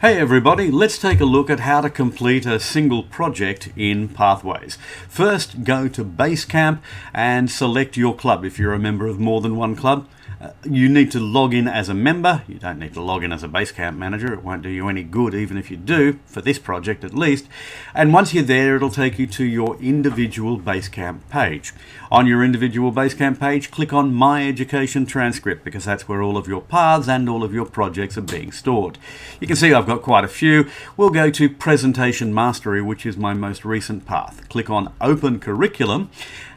Hey everybody, let's take a look at how to complete a single project in Pathways. First, go to Basecamp and select your club if you're a member of more than one club. You need to log in as a member. You don't need to log in as a Basecamp manager. It won't do you any good even if you do, for this project at least. And once you're there, it'll take you to your individual Basecamp page. On your individual Basecamp page, click on My Education Transcript because that's where all of your paths and all of your projects are being stored. You can see I've got quite a few. We'll go to Presentation Mastery, which is my most recent path. Click on Open Curriculum,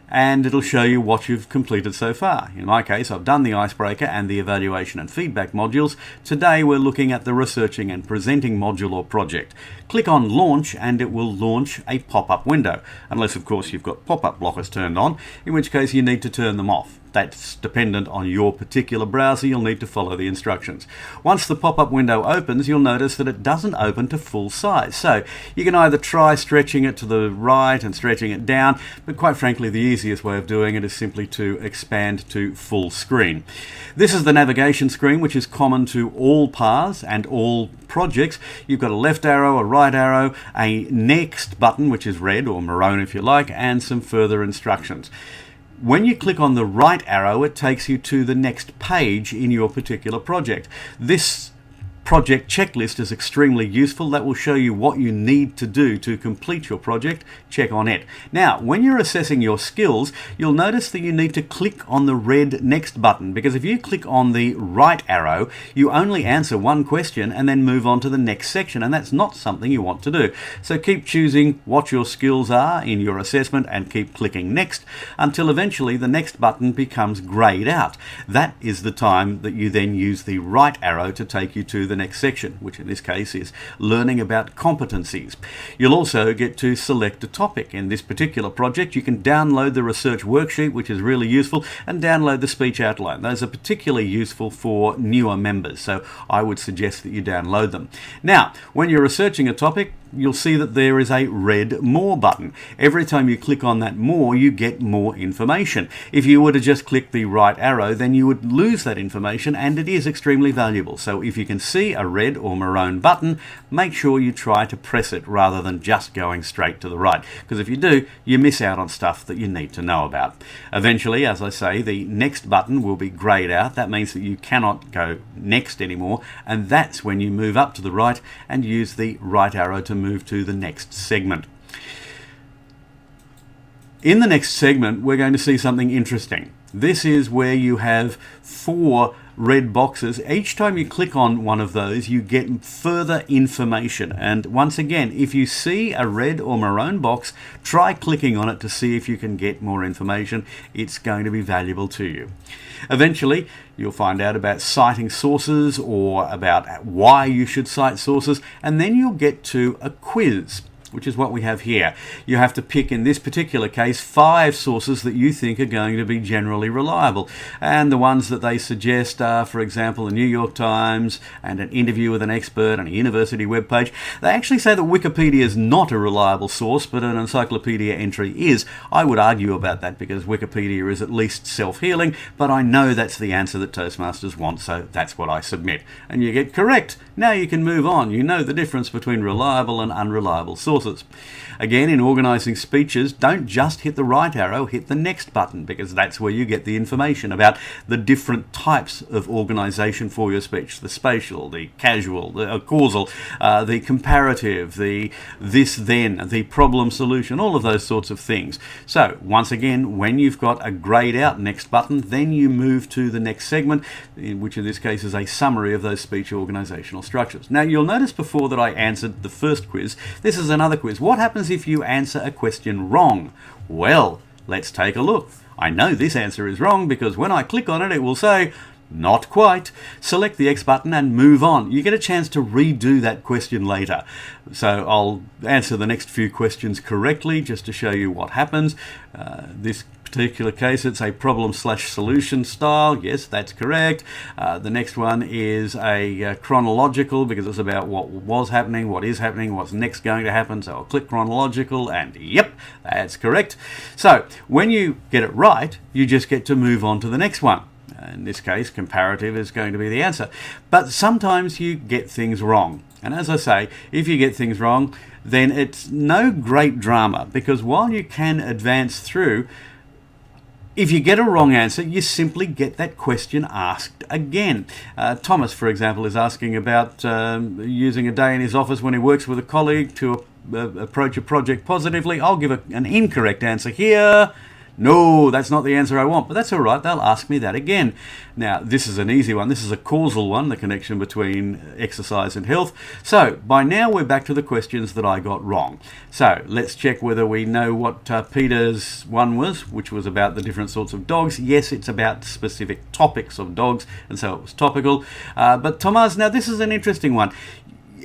and it'll show you what you've completed so far. In my case, I've done the Icebreaker and the Evaluation and Feedback modules. Today we're looking at the Researching and Presenting module or project. Click on Launch and it will launch a pop-up window, unless of course you've got pop-up blockers turned on, in which case you need to turn them off. That's dependent on your particular browser. You'll need to follow the instructions. Once the pop-up window opens, you'll notice that it doesn't open to full size. So you can either try stretching it to the right and stretching it down, but quite frankly, the easiest way of doing it is simply to expand to full screen. This is the navigation screen, which is common to all paths and all projects. You've got a left arrow, a right arrow, a next button, which is red or maroon if you like, and some further instructions. When you click on the right arrow, it takes you to the next page in your particular project. This project checklist is extremely useful. That will show you what you need to do to complete your project. Check on it. Now, when you're assessing your skills, you'll notice that you need to click on the red next button, because if you click on the right arrow, you only answer one question and then move on to the next section, and that's not something you want to do. So keep choosing what your skills are in your assessment and keep clicking next until eventually the next button becomes grayed out. That is the time that you then use the right arrow to take you to the next section, which in this case is learning about competencies. You'll also get to select a topic. In this particular project, you can download the research worksheet, which is really useful, and download the speech outline. Those are particularly useful for newer members, so I would suggest that you download them. Now, when you're researching a topic, you'll see that there is a red More button. Every time you click on that More, you get more information. If you were to just click the right arrow, then you would lose that information, and it is extremely valuable. So if you can see a red or maroon button, make sure you try to press it rather than just going straight to the right, because if you do, you miss out on stuff that you need to know about. Eventually, as I say, the next button will be grayed out. That means that you cannot go next anymore, and that's when you move up to the right and use the right arrow to move to the next segment. In the next segment, we're going to see something interesting. This is where you have 4 red boxes. Each time you click on one of those, you get further information. And once again, if you see a red or maroon box, try clicking on it to see if you can get more information. It's going to be valuable to you. Eventually, you'll find out about citing sources or about why you should cite sources, and then you'll get to a quiz, which is what we have here. You have to pick, in this particular case, 5 sources that you think are going to be generally reliable. And the ones that they suggest are, for example, the New York Times and an interview with an expert and a university webpage. They actually say that Wikipedia is not a reliable source, but an encyclopedia entry is. I would argue about that because Wikipedia is at least self-healing, but I know that's the answer that Toastmasters want, so that's what I submit. And you get correct. Now you can move on. You know the difference between reliable and unreliable sources. Again, in organising speeches, don't just hit the right arrow, hit the next button, because that's where you get the information about the different types of organisation for your speech. The spatial, the casual, the causal, the comparative, the this-then, the problem-solution, all of those sorts of things. So, once again, when you've got a grayed out next button, then you move to the next segment, which in this case is a summary of those speech organisational structures. Now, you'll notice before that I answered the first quiz. This is another quiz. What happens if you answer a question wrong? Well, let's take a look. I know this answer is wrong because when I click on it, it will say, not quite. Select the X button and move on. You get a chance to redo that question later. So I'll answer the next few questions correctly just to show you what happens. This particular case, it's a problem/solution style. Yes, that's correct. The next one is a chronological, because it's about what was happening, what is happening, what's next going to happen. So I'll click chronological, and yep, that's correct. So when you get it right, you just get to move on to the next one. In this case, comparative is going to be the answer. But sometimes you get things wrong. And as I say, if you get things wrong, then it's no great drama, because while you can advance through, if you get a wrong answer, you simply get that question asked again. Thomas, for example, is asking about using a day in his office when he works with a colleague to approach a project positively. I'll give an incorrect answer here. No, that's not the answer I want, but that's all right. They'll ask me that again. Now, this is an easy one. This is a causal one, the connection between exercise and health. So, by now we're back to the questions that I got wrong. So, let's check whether we know what Peter's one was, which was about the different sorts of dogs. Yes, it's about specific topics of dogs, and so it was topical. But Thomas, now this is an interesting one.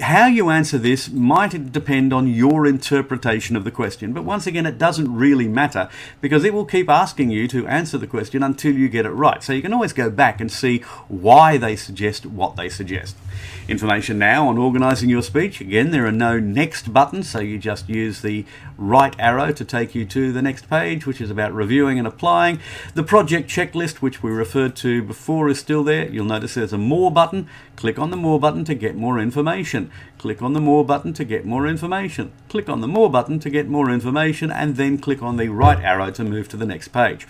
How you answer this might depend on your interpretation of the question, but once again, it doesn't really matter, because it will keep asking you to answer the question until you get it right. So you can always go back and see why they suggest what they suggest. Information now on organising your speech. Again, there are no next buttons, so you just use the right arrow to take you to the next page, which is about reviewing and applying. The project checklist, which we referred to before, is still there. You'll notice there's a more button. Click on the more button to get more information. Click on the more button to get more information. Click on the more button to get more information, and then click on the right arrow to move to the next page.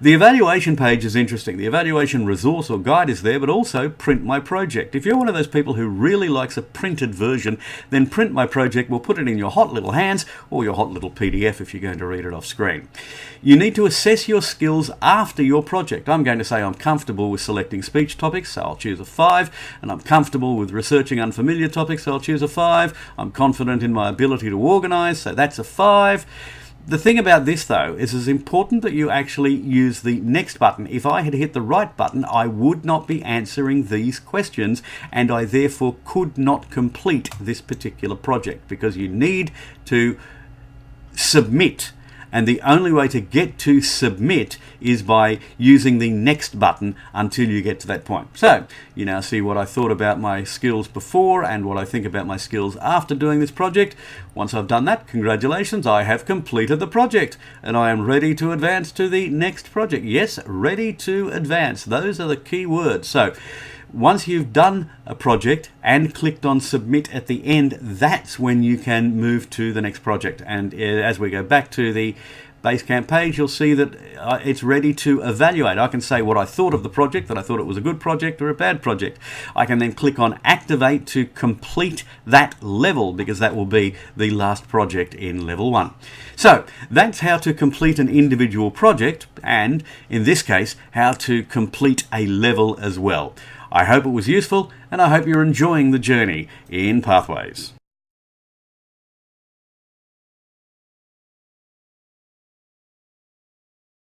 The evaluation page is interesting. The evaluation resource or guide is there, but also Print My Project. If you're one of those people who really likes a printed version, then Print My Project will put it in your hot little hands, or your hot little PDF if you're going to read it off screen. You need to assess your skills after your project. I'm going to say I'm comfortable with selecting speech topics, so I'll choose a 5, and I'm comfortable with researching unfamiliar topics, so I'll choose a 5. I'm confident in my ability to organise, so that's a 5. The thing about this, though, is it's important that you actually use the next button. If I had hit the right button, I would not be answering these questions, and I therefore could not complete this particular project, because you need to submit. And the only way to get to submit is by using the next button until you get to that point. So you now see what I thought about my skills before and what I think about my skills after doing this project. Once I've done that, congratulations, I have completed the project and I am ready to advance to the next project. Yes, ready to advance. Those are the key words. So once you've done a project and clicked on submit at the end, that's when you can move to the next project. And as we go back to the Basecamp page, you'll see that it's ready to evaluate. I can say what I thought of the project, that I thought it was a good project or a bad project. I can then click on activate to complete that level, because that will be the last project in level 1. So that's how to complete an individual project, and in this case, how to complete a level as well. I hope it was useful, and I hope you're enjoying the journey in Pathways.